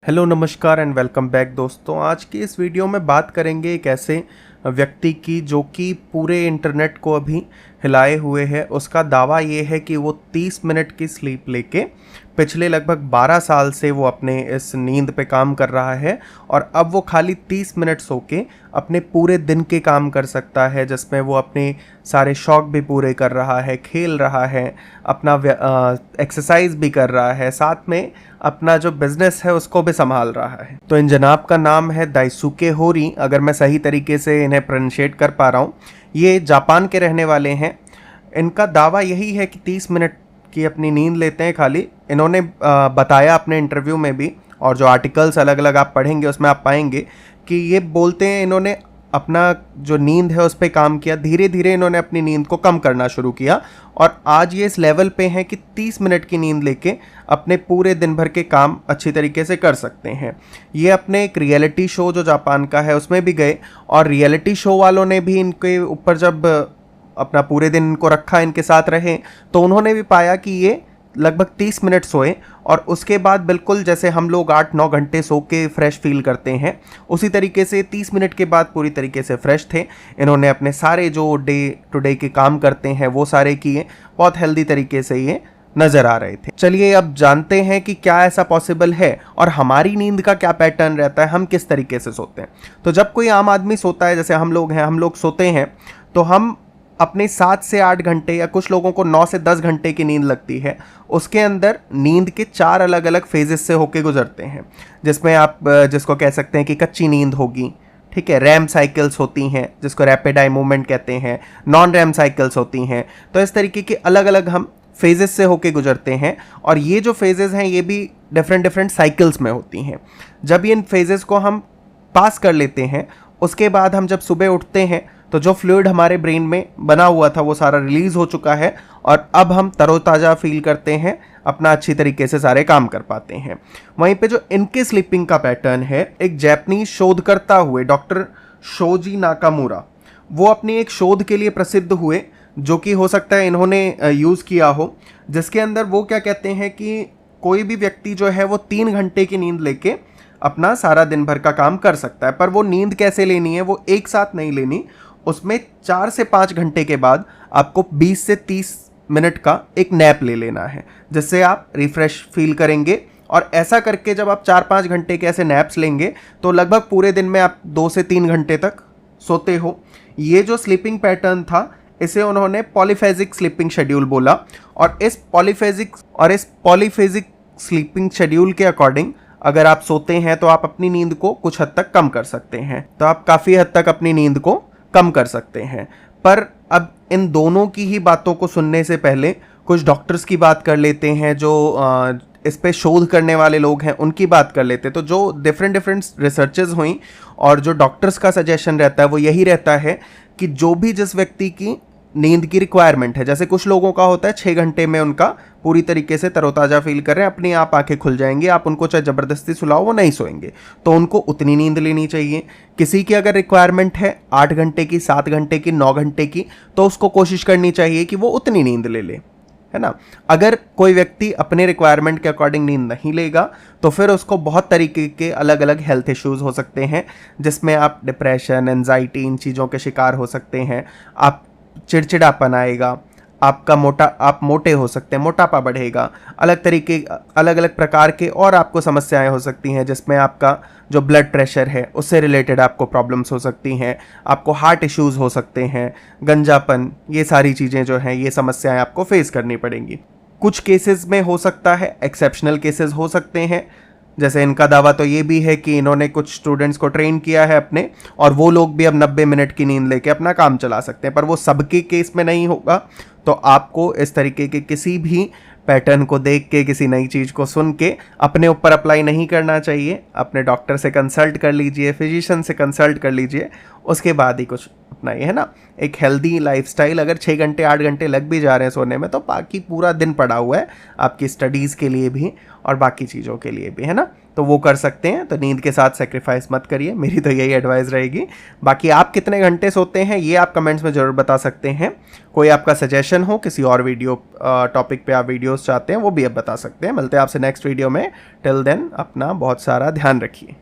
Hello नमस्कार and welcome back दोस्तों। आज की इस वीडियो में बात करेंगे एक ऐसे व्यक्ति की जो कि पूरे इंटरनेट को अभी हिलाए हुए है। उसका दावा ये है कि वो 30 मिनट की स्लीप लेके पिछले लगभग 12 साल से वो अपने इस नींद पे काम कर रहा है और अब वो खाली 30 मिनट सो के अपने पूरे दिन के काम कर सकता है, जिसमें वो अपने सारे शौक भी पूरे कर रहा है, खेल रहा है, अपना एक्सरसाइज भी कर रहा है, साथ में अपना जो बिजनेस है उसको भी संभाल रहा है। तो इन जनाब का नाम है दाइसुके होरी, अगर मैं सही तरीके से इन्हें प्रोनाउंशिएट कर पा रहा हूँ। ये जापान के रहने वाले हैं। इनका दावा यही है कि 30 मिनट की अपनी नींद लेते हैं खाली। इन्होंने बताया अपने इंटरव्यू में भी, और जो आर्टिकल्स अलग अलग आप पढ़ेंगे उसमें आप पाएंगे कि ये बोलते हैं इन्होंने अपना जो नींद है उस पर काम किया, धीरे धीरे इन्होंने अपनी नींद को कम करना शुरू किया और आज ये इस लेवल पे हैं कि 30 मिनट की नींद लेके अपने पूरे दिन भर के काम अच्छी तरीके से कर सकते हैं। ये अपने एक रियलिटी शो जो जापान का है उसमें भी गए और रियलिटी शो वालों ने भी इनके ऊपर जब अपना पूरे दिन इनको रखा, इनके साथ रहे, तो उन्होंने भी पाया कि ये लगभग 30 मिनट सोए और उसके बाद बिल्कुल जैसे हम लोग 8-9 घंटे सो के फ्रेश फील करते हैं, उसी तरीके से 30 मिनट के बाद पूरी तरीके से फ्रेश थे। इन्होंने अपने सारे जो डे टू डे के काम करते हैं वो सारे किए, बहुत हेल्दी तरीके से ये नज़र आ रहे थे। चलिए अब जानते हैं कि क्या ऐसा पॉसिबल है और हमारी नींद का क्या पैटर्न रहता है, हम किस तरीके से सोते हैं। तो जब कोई आम आदमी सोता है, जैसे हम लोग हैं, हम लोग सोते हैं तो हम अपने 7 से 8 घंटे या कुछ लोगों को 9 से 10 घंटे की नींद लगती है। उसके अंदर नींद के 4 अलग अलग फेजेस से होके गुजरते हैं, जिसमें आप जिसको कह सकते हैं कि कच्ची नींद होगी, ठीक है, रैम साइकिल्स होती हैं जिसको रैपिड आई मूवमेंट कहते हैं, नॉन रैम साइकिल्स होती हैं। तो इस तरीके के अलग अलग हम फेजेस से होके गुजरते हैं और ये जो फेजेस हैं ये भी डिफरेंट साइकिल्स में होती हैं। जब इन फेजेस को हम पास कर लेते हैं, उसके बाद हम जब सुबह उठते हैं तो जो फ्लूइड हमारे ब्रेन में बना हुआ था वो सारा रिलीज हो चुका है और अब हम तरोताज़ा फील करते हैं, अपना अच्छी तरीके से सारे काम कर पाते हैं। वहीं पे जो इनके स्लीपिंग का पैटर्न है, एक जापानीज शोधकर्ता हुए डॉक्टर शोजी नाकामुरा, वो अपनी एक शोध के लिए प्रसिद्ध हुए जो कि हो सकता है इन्होंने यूज़ किया हो, जिसके अंदर वो क्या कहते हैं कि कोई भी व्यक्ति जो है वो 3 घंटे की नींद लेके अपना सारा दिन भर का काम कर सकता है। पर वो नींद कैसे लेनी है, वो एक साथ नहीं लेनी, उसमें 4 से 5 घंटे के बाद आपको 20 से 30 मिनट का एक नैप ले लेना है, जिससे आप रिफ्रेश फील करेंगे। और ऐसा करके जब आप 4-5 घंटे के ऐसे नैप्स लेंगे तो लगभग पूरे दिन में आप 2 से 3 घंटे तक सोते हो। ये जो स्लीपिंग पैटर्न था इसे उन्होंने पॉलीफेजिक स्लीपिंग शेड्यूल बोला और इस पॉलीफेजिक स्लीपिंग शेड्यूल के अकॉर्डिंग अगर आप सोते हैं तो आप अपनी नींद को कुछ हद तक कम कर सकते हैं। तो आप काफ़ी हद तक अपनी नींद को कम कर सकते हैं। पर अब इन दोनों की ही बातों को सुनने से पहले कुछ डॉक्टर्स की बात कर लेते हैं, जो इस पे शोध करने वाले लोग हैं उनकी बात कर लेते हैं। तो जो डिफरेंट रिसर्चेस हुई और जो डॉक्टर्स का सजेशन रहता है वो यही रहता है कि जो भी जिस व्यक्ति की नींद की रिक्वायरमेंट है, जैसे कुछ लोगों का होता है 6 घंटे में उनका पूरी तरीके से तरोताज़ा फील कर रहे हैं, अपनी आप आंखें खुल जाएंगी, आप उनको चाहे ज़बरदस्ती सुलाओ वो नहीं सोएंगे, तो उनको उतनी नींद लेनी चाहिए। किसी की अगर रिक्वायरमेंट है 8 घंटे की, 7 घंटे की, 9 घंटे की, तो उसको कोशिश करनी चाहिए कि वो उतनी नींद ले ले, है ना। अगर कोई व्यक्ति अपने रिक्वायरमेंट के अकॉर्डिंग नींद नहीं लेगा तो फिर उसको बहुत तरीके के अलग अलग हेल्थ इश्यूज़ हो सकते हैं, जिसमें आप डिप्रेशन, एंजाइटी, इन चीज़ों के शिकार हो सकते हैं। आप चिड़चिड़ापन आएगा, आप मोटे हो सकते हैं, मोटापा बढ़ेगा, अलग अलग प्रकार के और आपको समस्याएं हो सकती हैं, जिसमें आपका जो ब्लड प्रेशर है उससे रिलेटेड आपको प्रॉब्लम्स हो सकती हैं, आपको हार्ट इश्यूज़ हो सकते हैं, गंजापन, ये सारी चीज़ें जो हैं ये समस्याएं आपको फेस करनी पड़ेंगी। कुछ केसेस में हो सकता है, एक्सेप्शनल केसेस हो सकते हैं, जैसे इनका दावा तो ये भी है कि इन्होंने कुछ स्टूडेंट्स को ट्रेन किया है अपने, और वो लोग भी अब 90 मिनट की नींद लेके अपना काम चला सकते हैं। पर वो सबके केस में नहीं होगा, तो आपको इस तरीके के किसी भी पैटर्न को देख के, किसी नई चीज़ को सुन के अपने ऊपर अप्लाई नहीं करना चाहिए। अपने डॉक्टर से कंसल्ट कर लीजिए, फिजिशियन से कंसल्ट कर लीजिए, उसके बाद ही कुछ अपनाइए, है ना। एक हेल्दी लाइफस्टाइल, अगर 6 घंटे 8 घंटे लग भी जा रहे हैं सोने में तो बाकी पूरा दिन पड़ा हुआ है आपकी स्टडीज़ के लिए भी और बाकी चीज़ों के लिए भी, है ना। तो वो कर सकते हैं। तो नींद के साथ सेक्रीफाइस मत करिए, मेरी तो यही एडवाइस रहेगी। बाकी आप कितने घंटे सोते हैं ये आप कमेंट्स में ज़रूर बता सकते हैं। कोई आपका सजेशन हो किसी और वीडियो टॉपिक पे आप वीडियोस चाहते हैं वो भी आप बता सकते हैं। मिलते हैं आपसे नेक्स्ट वीडियो में। टिल देन अपना बहुत सारा ध्यान रखिए।